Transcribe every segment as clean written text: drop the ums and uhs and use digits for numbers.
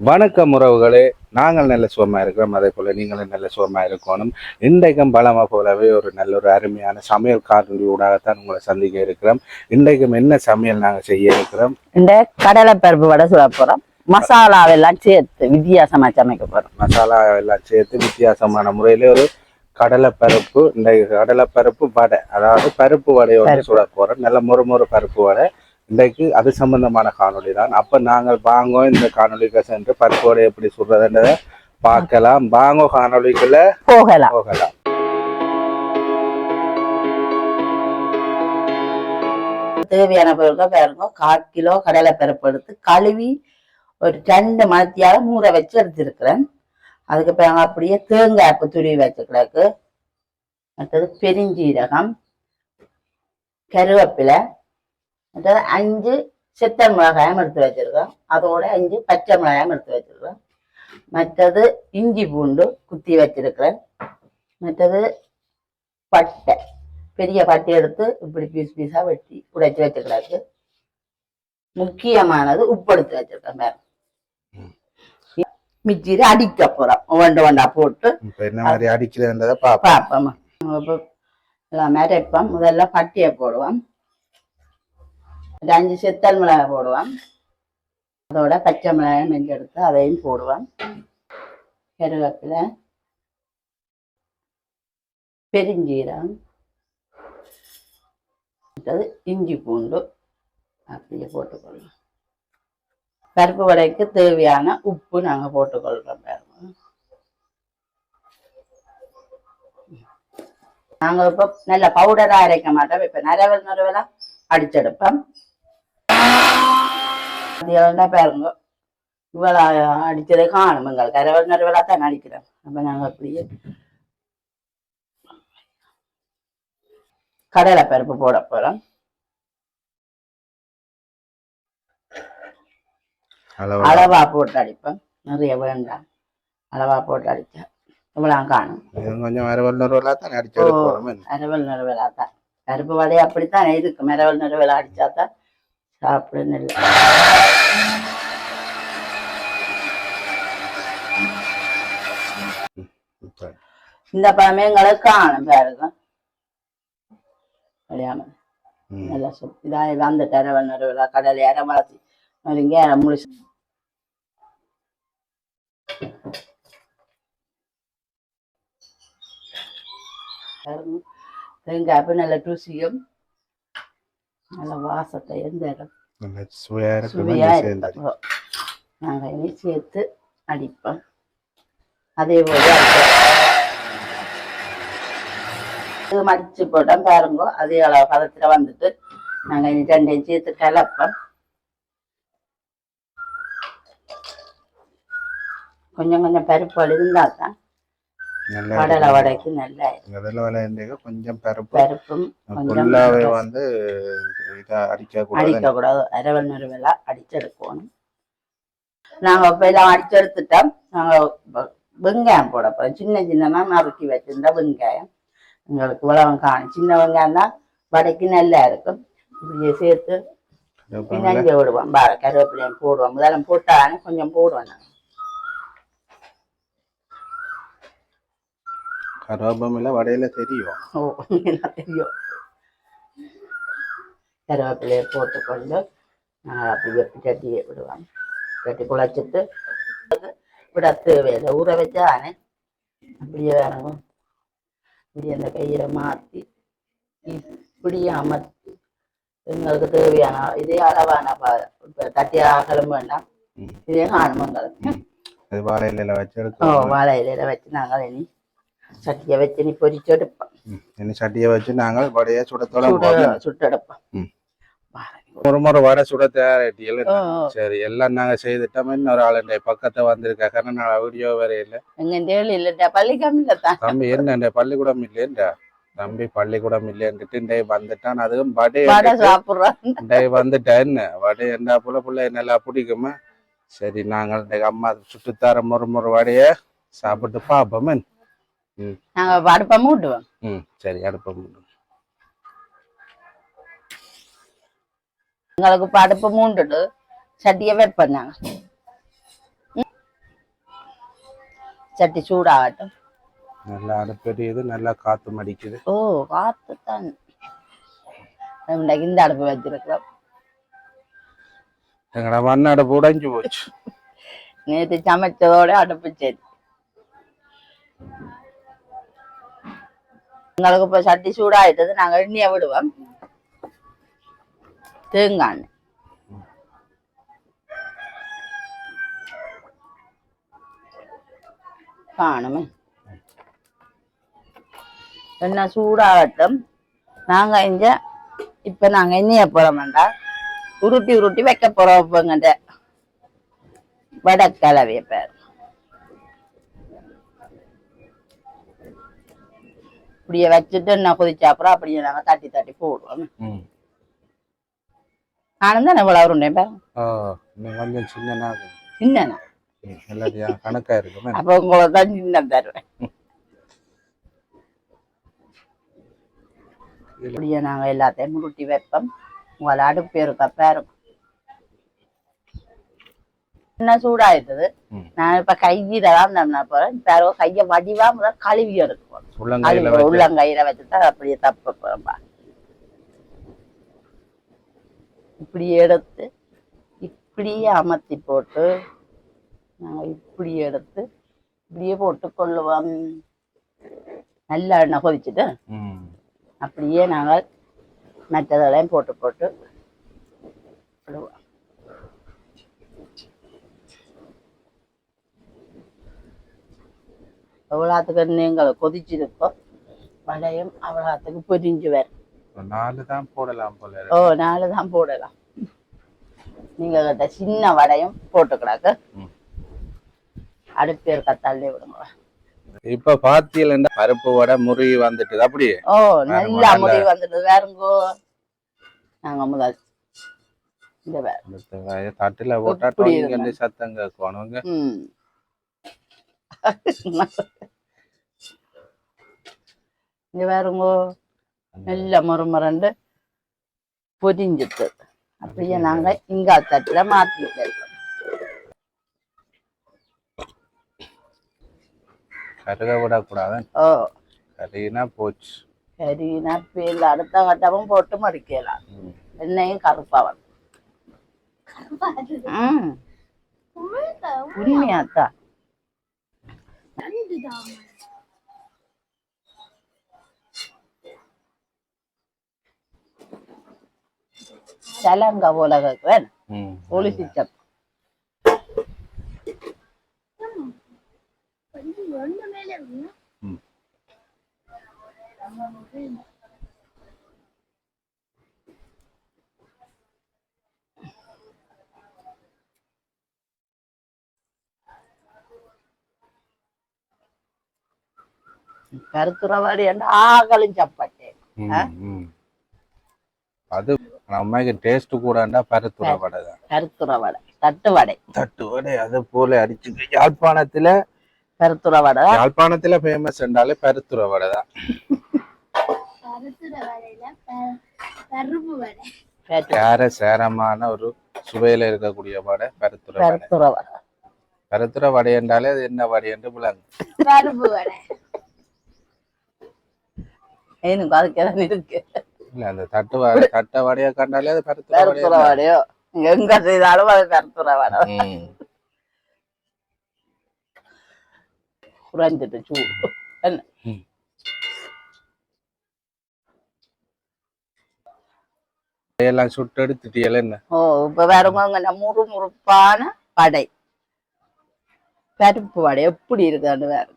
வணக்கம் உறவுகளே, நாங்கள் நல்ல சுகமாக இருக்கிறோம். அதே போல் நீங்களும் நல்ல சுகமாக இருக்கணும். இன்றைக்கும் பலமாக போலவே ஒரு அருமையான சமையல் காணொலி ஊடாகத்தான் உங்களை சந்திக்க இருக்கிறோம். இன்றைக்கும் என்ன சமையல் நாங்கள் செய்ய இருக்கிறோம்? இந்த கடலை பருப்பு வடை சுட போகிறோம். மசாலாவெல்லாம் சேர்த்து வித்தியாசமாக சமைக்க போகிறோம். மசாலா எல்லாம் சேர்த்து வித்தியாசமான முறையில் ஒரு கடலைப்பருப்பு, இந்த கடலைப்பருப்பு வடை, அதாவது பருப்பு வடையோடு சுட போகிறோம். நல்ல மொறு பருப்பு வடை. இன்றைக்கு அது சம்பந்தமான காணொலி தான். அப்போ நாங்கள் வாங்கோ இந்த காணொலிக்கு சென்று பருப்போடு எப்படி சுடுறதுன்றதை பார்க்கலாம். வாங்கோ காணொலிக்குள்ள போகலாம். தேவையான பொருட்கள் பாருங்க. 1/4 கிலோ கடலை பருப்பு எடுத்து கழுவி ஒரு 2 மணித்தியால ஊற வச்சு எடுத்துருக்கிறேன். அதுக்கு பிறகு அப்படியே தேங்காய்ப்பு துருவி வச்சுக்கிறதுக்கு, மற்றது பெருஞ்சீரகம், கருவேப்பிலை, மற்றது 5 சித்தல் மிளகாயம் எடுத்து வச்சிருக்கோம். அதோட 5 பச்சை மிளகாயம் எடுத்து வச்சிருக்கோம். மற்றது இஞ்சி பூண்டு குத்தி வச்சிருக்கிறேன். மற்றது பட்டை, பெரிய பட்டை எடுத்து இப்படி பீஸ் பீஸா வெட்டி உடைச்சி வச்சுக்கிறாரு. முக்கியமானது உப்பு எடுத்து வச்சிருக்கேன். வேற மிச்சியில அடிக்க போறோம். ஒண்டா போட்டு என்ன மாதிரி அடிக்கிறதுன்றதை பார்ப்போம். எல்லாமே அரைப்போம். முதல்ல பட்டையை போடுவோம். 5 செத்தல் மிளகாய் போடுவோம். அதோட பச்சை மிளகாய் நெஞ்சு எடுத்து அதையும் போடுவோம். கருவேப்பிலை, பெருஞ்சீரகம், இஞ்சி பூண்டு அப்படியே போட்டுக்கொள்ளலாம். பருப்பு வடைக்கு தேவையான உப்பு நாங்கள் போட்டுக்கொள்றோம். நாங்கள் இப்போ நல்ல பவுடராக அரைக்க மாட்டோம். இப்போ நரவெல்லாம் அடிச்செடுப்போம். பாருங்க, இவ்வளோ அடிச்சதை காணும். எங்களுக்கு நரவலா தான் அடிக்கிறோம். அப்போ நாங்கள் அப்படியே கடலை பருப்பு போட போறோம். அளவா போட்டு அடிப்போம். நிறைய வேண்டாம், அளவா போட்டு அடிச்சா இவ்வளவு காணும். கொஞ்சம் அரவல் நறுவலா தான் பருப்பு வடையை அப்படித்தான் இருக்கு. மரவல் நறுவலா அடிச்சாதான் சாப்பிட நல்ல. இந்த பழமே எங்களுக்கு காணும். பாருங்க, நல்லா இதாக அந்த கரவல் நறுவலா கடலை அரைவாசி நறுங்க முழுசு. தேங்காய் நல்ல ருசியும் நல்ல வாசத்தையும் தரும். சுவையா இருக்கும். நாங்கள் இனி சேர்த்து அடிப்போம். அதே போல மடிச்சு போட்டோம். பாருங்க, அதே அளவு பதத்துல வந்துட்டு நாங்கள் இனி 2 சேர்த்து கலப்போம். கொஞ்சம் கொஞ்சம் பருப்பு இருந்தா தான் கடலை வடைக்கு நல்லா கொஞ்சம் பருப்பும் வந்து அடிக்கக்கூடாது. அரவல் நறுவலா அடிச்செடுக்கணும். நாங்க இப்ப எல்லாம் அடிச்செடுத்துட்டோம். நாங்க வெங்காயம் போட போறோம். சின்ன சின்னமா நறுக்கி வச்சிருந்தா வெங்காயம் எங்களுக்கு உலகம் காணும். சின்ன வெங்காயம் தான் வடைக்கு நல்லா இருக்கும். இப்படியே சேர்த்து பின்னாங்க விடுவோம். கருவேப்பிலையும் போடுவோம். முதல்ல போட்டானே கொஞ்சம் போடுவோம். நாங்க கருவேப்பிலை வடையில தெரியும். தெரியும். கருவேப்பிலையை போட்டுக்கொண்டு அப்படி சட்டியை விடுவாங்க. சட்டி குழைச்சிட்டு விட தேவையில்லை. ஊற வச்சானே அப்படியே வேணும். இப்படி அந்த கையில மாற்றி இப்படியே அமர்த்தி எங்களுக்கு தேவையான இதே அளவான இப்ப தட்டியா கிளம்ப வேண்டாம். இதே காணும் எங்களுக்கு. வாழை இலையில வச்சு வாழை இலையில வச்சு நாங்கள் இனி சட்டியை வச்சு நீ பொரிச்சு எடுப்போம். சட்டியை வச்சு நாங்கள் வடையை சுட்டெடுப்போம். ஒரு வடை சுட தயாரிட்டீங்க. சரி, எல்லாம் நாங்க செய்துட்டோம். இன்னொரு ஆள் பக்கத்தை வந்திருக்கா. நான் வீடியோ வேற இல்லை. இல்ல பள்ளிக்கூடம் இல்ல தம்பி. என்ன பள்ளிக்கூடம் இல்லையா தம்பி? பள்ளிக்கூடம் இல்லைன்னுட்டு வந்துட்டான். அதுவும் வடை வந்துட்டேன். வடை என்ன புள்ள நல்லா பிடிக்குமா? சரி, நாங்கள் அம்மா சுட்டுத்தார முறை வடைய சாப்பிட்டு பாப்போமே. நாங்க அடுப்ப மூட்டுவோம். சரி, அடுப்ப மூட்டுவோம். எங்களுக்கு அடுப்ப மூண்டுட்டு சட்டியை வைப்போம். நாங்க சட்டி சூடாகட்டும். நல்லா அடுப்பெரியுது, நல்லா காத்து மடிக்குது. ஓ, காத்து தான். இந்த அடுப்பு வச்சிருக்கிறோம். எங்கட மண் அடுப்பு உடைஞ்சு போச்சு. நேற்று சமைச்சதோட அடுப்பு சரி. எங்களுக்கு இப்ப சட்டி சூடாயிட்டது. நாங்க எண்ணெய விடுவோம். தேங்காய் எண்ணெய் காணுமே. எண்ணெய் சூடாகட்டும். நாங்க இப்ப நாங்க எண்ணெய போறோம் வேண்டாம். உருட்டி உருட்டி வைக்க போறோம். வடை கலவைய பேர் இப்படியே வச்சுட்டு என்ன கொதிச்சா அப்புறம் அப்படியே நாங்க தட்டி தட்டி போடுவோம். நானும் தானே இவ்வளவு உருண்டேன் பேர். கொஞ்சம் சின்ன சின்ன கணக்கா இருக்கு. அப்ப உங்களை தான் சின்ன தருவேன். இப்படியே நாங்க எல்லாத்தையும் உருட்டி வைப்போம். உங்களை அடுப்பு இருக்கா பேரும் என்ன சூடாயிட்டது. நான் இப்ப கையில தான் போறேன். பேரோ கைய வடிவா முதல் கழுவி எடுக்குவோம். உள்ளங்கையில வச்சுதான் அப்படியே தப்ப போறோம்பா. இப்படி எடுத்து இப்படியே அமர்த்தி போட்டு நாங்க இப்படி எடுத்து இப்படியே போட்டு கொள்ளுவோம். நல்லா எண்ணெய் கொதிச்சுட்டு அப்படியே நாங்கள் மற்றதெல்லாம் போட்டு போட்டு விடுவோம். எவ்வளோத்துக்கு நீங்கள் கொதிச்சிருக்கோம். வடையும் அவ்வளோத்துக்கு பொரிஞ்சு வரும். 4 தான் போடலாம் போல. ஓ, 4 தான் போடலாம். நீங்க கிட்ட சின்ன வடையும் போட்டுக்கிறாக்க அடுப்பு இருக்க தள்ளி விடுங்க. இப்ப பாத்தியல் பருப்பு வடை முறி வந்துட்டு அப்படியே. ஓ, நல்லா முறி வந்துட்டு வேறுங்கோ. நாங்க முதல் இந்த தட்டுல போட்டா சத்தம் கேட்கணுங்க. இங்க வேறுங்கோ நல்ல முறமுறண்டு பொதிஞ்சிட்டு அப்படியே நாங்க இங்கா தட்டுல மாத்திட்டு கருக விடக்கூடாது. ஓ, கறினா போச்சு. கறினா பேர்ல அடுத்த கட்டமும் போட்டு மடிக்கலாம். எண்ணெயும் கருப்பாவன். உண்மையாத்தா சலங்க போல கேக்குவேன். ஒளி சிச்சம் கருத்துறவாடி ஆகலும் சப்பாட்டேன். அது அம்மாக்கு டேஸ்ட் கூடண்டா பருத்துற வடை தான். கருத்துற வடை, தட்டு வடை. தட்டு வடை அது போல அடிச்சு. யாழ்ப்பாணத்துல பருத்துற வடை. யாழ்ப்பாணத்துல ஃபேமஸ் என்றாலே பருத்துற வடை தான். வேற சேரமான ஒரு சுவையில இருக்கக்கூடிய வடை பருத்துற வடை. பருத்துற வடை என்றாலே அது என்ன வடை என்று விளங்கும். பருப்பு வடை எனக்கு அதுக்கு இருக்கு. இல்ல அந்த தட்டை வடையா கண்டாலே அது பருத்துற வடையோ. எங்க செய்தாலும் அது பருத்துற வடை. குறைஞ்சிட்டு சூடு எல்லாம் சுட்டு எடுத்துட்டீங்களா என்ன? ஓ, இப்ப வேறவங்க முறுமுறுப்பான வடை பருப்பு வடை எப்படி இருக்கான்னு வேற.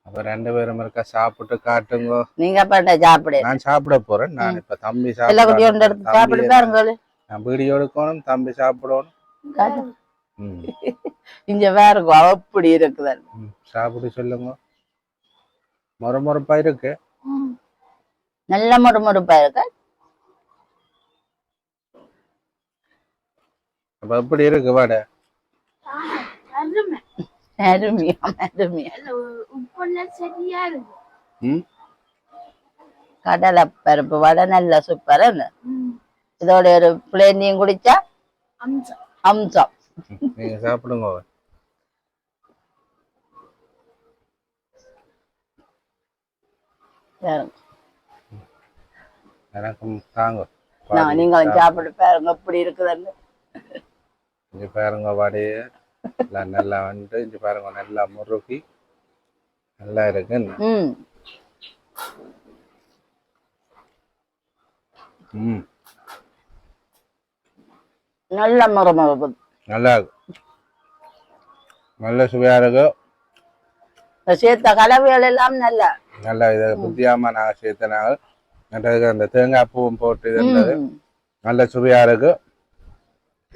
அப்ப 2 பேரும் இருக்கா சாப்பிட்டு காட்டுங்க. நீங்க பண்ண சாப்பிடு. நான் சாப்பிட போறேன். நான் இப்ப தம்பி சாப்பிடு பாருங்க. நான் வீடியோ எடுக்கணும், தம்பி சாப்பிடணும். இங்க வேற அப்படி இருக்குது. சாப்பிட்டு சொல்லுங்க. மொறுமொறுப்பா இருக்கு. நல்ல மொறுமொறுப்பா இருக்கு. அப்ப எப்படி இருக்கு வடை? கடலை பருப்பு வடை நல்ல சூப்பரா. இதோட ஒரு பிளேனியும் குடிச்சா அம்சம். நீங்க சாப்பிடுங்க. பாருங்க. எனக்கும் தாங்க நீங்களும் சாப்பிட்டு பாருங்க எப்படி இருக்குதுன்னு. இங்க பாருங்க வடையை நல்லா வந்து இங்க பாருங்க நல்லா முறுக்கி நல்லா இருக்கு. ம் ம் நல்ல முறை நல்லா இருக்கு, நல்ல சுவையா இருக்கு. சேர்த்த கலவைகள் எல்லாம் நல்ல நல்லா இதை புத்தியாம நான் சேர்த்தனால அந்த தேங்காய் பூவும் போட்டு இருந்தது நல்ல சுவையா இருக்கு.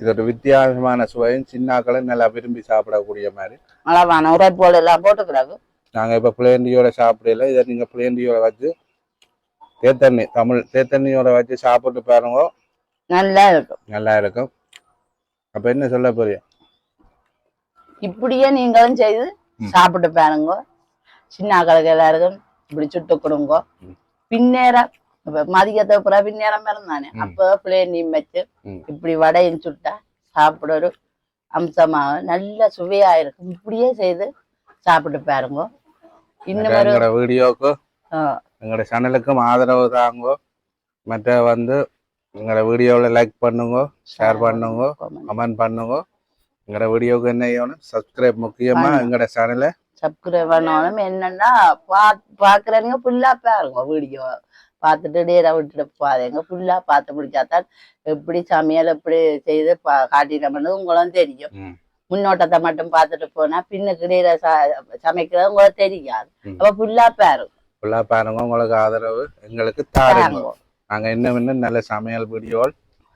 இது ஒரு வித்தியாசமான சுவையும் சின்னாக்களும் நல்லா விரும்பி சாப்பிடக்கூடிய மாதிரி அளவான உரைப்போல் எல்லாம் போட்டுக்கிறாங்க. நாங்கள் இப்போ பிளேண்டியோட சாப்பிடல, இதை நீங்கள் பிளேண்டியோட வச்சு தேத்தண்ணியோட வச்சு சாப்பிட்டு பாருங்க, நல்லா இருக்கும். நல்லா இருக்கும். அப்போ என்ன சொல்ல போறியா? இப்படியே நீங்களும் செய்து சாப்பிட்டு பாருங்க. சின்ன கலக்கு எல்லாருக்கும் இப்படி சுட்டு கொடுங்க. பின்னேரம் மதியத்தை பூரா பின்னேரம் இருந்தானே அப்போ பிளேண்டியும் வச்சு இப்படி வடையும் சுட்டா சாப்பிட ஒரு அம்சமாக நல்ல சுவையா இருக்கும். இப்படியே செய்து சாப்பிட்டு பாருங்க. இன்னும் எங்களோட வீடியோக்கு எங்களோட சேனலுக்கும் ஆதரவு தாங்க. மற்ற வந்து எங்களோட வீடியோவில் லைக் பண்ணுங்க, ஷேர் பண்ணுங்க, கமெண்ட் பண்ணுங்க. எங்களோட வீடியோவுக்கு என்ன செய்யணும்? சப்ஸ்கிரைப் முக்கியமா எங்களோட சேனலை சப்ஸ்கிரைப் பண்ணணும். என்னன்னா பாக்குறவங்க ஃபுல்லா பாருங்க, வீடியோ பார்த்துட்டு டேரா விட்டுட்டு போகாதீங்க. ஃபுல்லா பார்த்து பிடிச்சாதான் எப்படி சமையல் எப்படி செய்து காட்டிட்டோம்னு உங்களும் தெரியும். முன்னோட்டத்தை மட்டும் பார்த்துட்டு போனா பின்னுக்கு டேரா சமைக்கிறது உங்களுக்கு தெரியாது. அப்ப ஃபுல்லா பாருங்க, உங்களுக்கு ஆதரவு எங்களுக்கு தாருங்க. நாங்க இன்னும் நல்ல சமையல் வீடியோ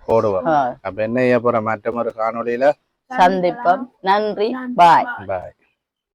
போடுவோம். அப்ப என்ன செய்ய போறோம்? மற்றொரு காணொளியில சந்திப்போம். நன்றி. பாய். பாய்.